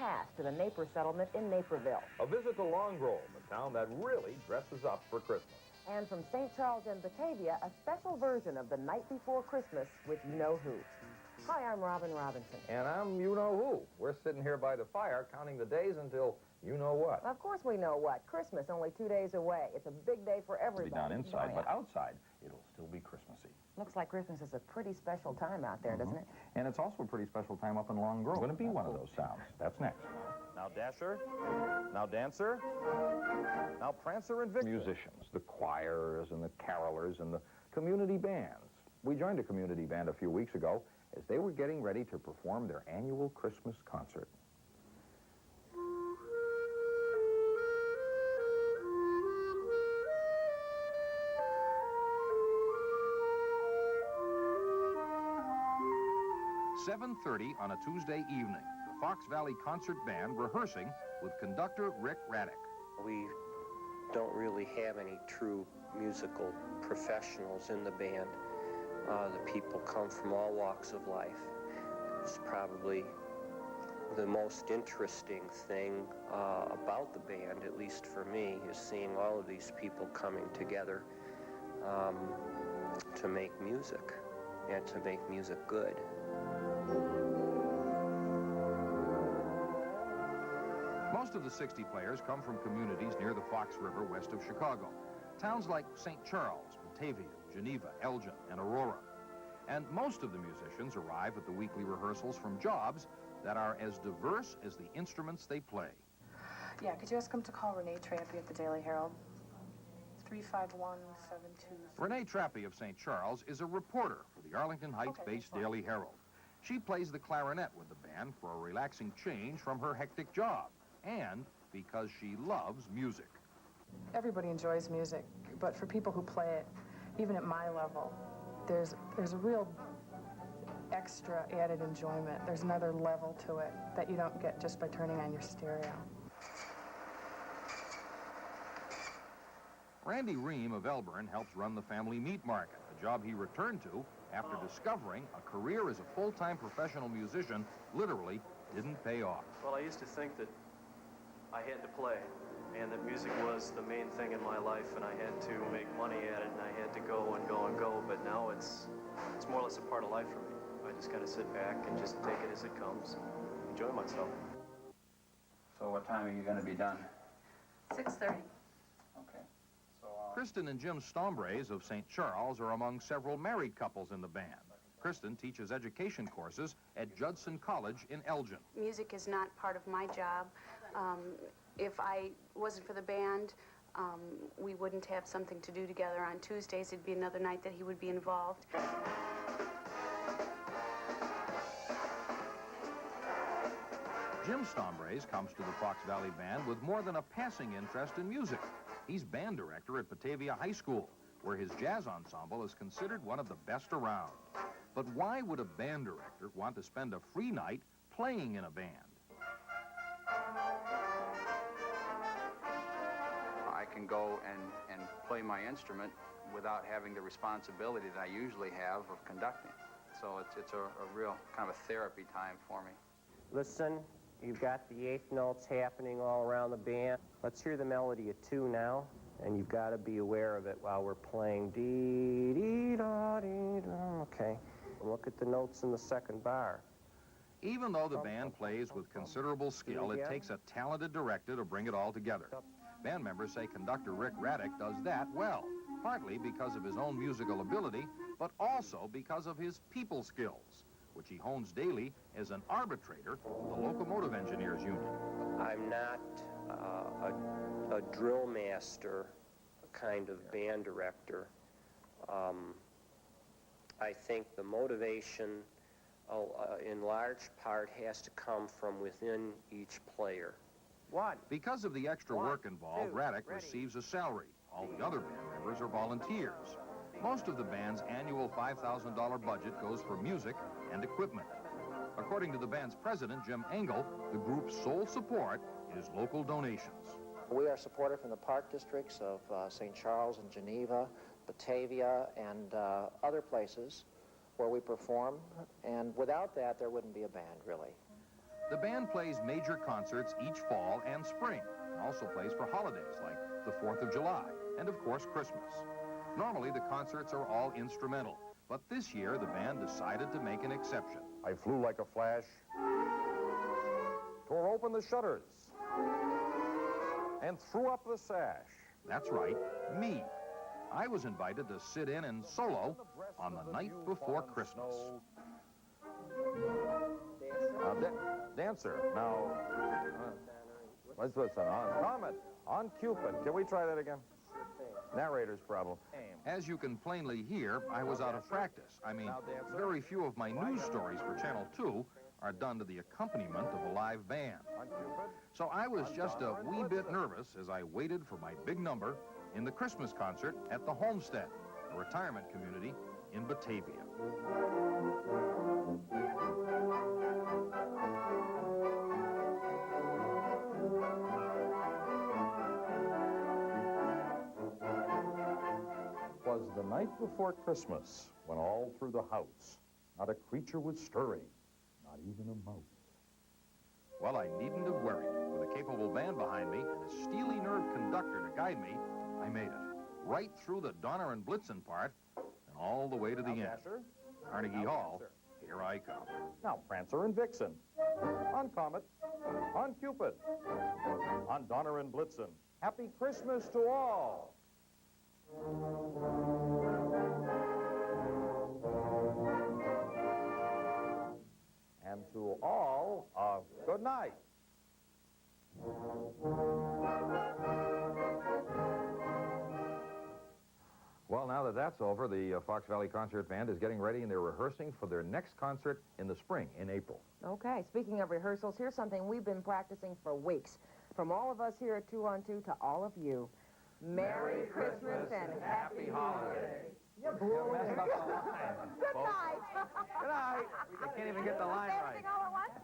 pass to the Naper settlement in Naperville. A visit to Long Grove, a town that really dresses up for Christmas. And from St. Charles and Batavia, a special version of The Night Before Christmas with you-know-who. Hi, I'm Robin Robinson. And I'm you-know-who. We're sitting here by the fire counting the days until you-know-what. Of course we know what. Christmas, only 2 days away. It's a big day for everybody. It'll be done inside, but outside, it'll still be Christmassy. Looks like Christmas is a pretty special time out there, doesn't it? And it's also a pretty special time up in Long Grove. It's going to be one of those sounds. That's next. Now Dasher, now Dancer, now Prancer and Victor. Musicians, the choirs and the carolers and the community bands. We joined a community band a few weeks ago as they were getting ready to perform their annual Christmas concert. "7:30 on a Tuesday evening. The Fox Valley Concert Band rehearsing with conductor Rick Raddick. We don't really have any true musical professionals in the band. The people come from all walks of life. It's probably the most interesting thing about the band, at least for me, is seeing all of these people coming together to make music, and to make music good. Most of the 60 players come from communities near the Fox River west of Chicago. Towns like St. Charles, Batavia, Geneva, Elgin, and Aurora. And most of the musicians arrive at the weekly rehearsals from jobs that are as diverse as the instruments they play. Yeah, could you ask him to call Renee Trampy at the Daily Herald? 351-72. Renee Trappy of St. Charles is a reporter for the Arlington Heights-based Daily Herald. She plays the clarinet with the band for a relaxing change from her hectic job, and because she loves music. Everybody enjoys music, but for people who play it, even at my level, there's a real extra added enjoyment. There's another level to it that you don't get just by turning on your stereo. Randy Ream of Elburn helps run the family meat market, a job he returned to after discovering a career as a full-time professional musician literally didn't pay off. Well, I used to think that I had to play, and that music was the main thing in my life, and I had to make money at it, and I had to go and go and go, but now it's more or less a part of life for me. I just gotta sit back and just take it as it comes, enjoy myself. So what time are you gonna be done? 6:30. Okay. So, Kristen and Jim Stombres of St. Charles are among several married couples in the band. Kristen teaches education courses at Judson College in Elgin. Music is not part of my job. If I wasn't for the band, we wouldn't have something to do together on Tuesdays. It'd be another night that he would be involved. Jim Stombres comes to the Fox Valley Band with more than a passing interest in music. He's band director at Batavia High School, where his jazz ensemble is considered one of the best around. But why would a band director want to spend a free night playing in a band? I can go and play my instrument without having the responsibility that I usually have of conducting. So it's a real kind of a therapy time for me. Listen, you've got the eighth notes happening all around the band. Let's hear the melody of 2 now, and you've got to be aware of it while we're playing. Dee, dee, da, dee, da. Okay. Look at the notes in the second bar. Even though the band plays with considerable skill, it takes a talented director to bring it all together. Band members say conductor Rick Raddick does that well, partly because of his own musical ability, but also because of his people skills, which he hones daily as an arbitrator with the Locomotive Engineers Union. I'm not a drill master kind of band director. I think the motivation in large part has to come from within each player. Because of the extra work involved, Raddick receives a salary. All the other band members are volunteers. Most of the band's annual $5,000 budget goes for music and equipment. According to the band's president, Jim Engel, the group's sole support is local donations. We are supported from the park districts of St. Charles and Geneva, Batavia, and other places where we perform, and without that, there wouldn't be a band, really. The band plays major concerts each fall and spring, and also plays for holidays like the 4th of July and, of course, Christmas. Normally, the concerts are all instrumental, but this year the band decided to make an exception. I flew like a flash, tore open the shutters, and threw up the sash. That's right, me. I was invited to sit in and solo on the night before Christmas. Dancer. Now, let's listen. On Comet, on Cupid. Can we try that again? Narrator's problem. As you can plainly hear, I was out of practice. I mean, very few of my news stories for Channel 2 are done to the accompaniment of a live band. So I was just a wee bit nervous as I waited for my big number in the Christmas concert at the Homestead, a retirement community in Batavia. Was the night before Christmas, when all through the house, not a creature was stirring, not even a mouse. Well, I needn't have worried. With a capable band behind me and a steely-nerved conductor to guide me, I made it. Right through the Donner and Blitzen part, and all the way to the end. Dasher. Carnegie Hall, here I come. Now, Prancer and Vixen. On Comet, on Cupid, on Donner and Blitzen. Happy Christmas to all. And to all, good night. Well, now that that's over, the Fox Valley Concert Band is getting ready, and they're rehearsing for their next concert in the spring, in April. Okay, speaking of rehearsals, here's something we've been practicing for weeks. From all of us here at 2 on 2 to all of you, Merry Christmas and Happy Holidays. You messed up the line. Good night. Good night. You can't even get the line right. Everything all at once?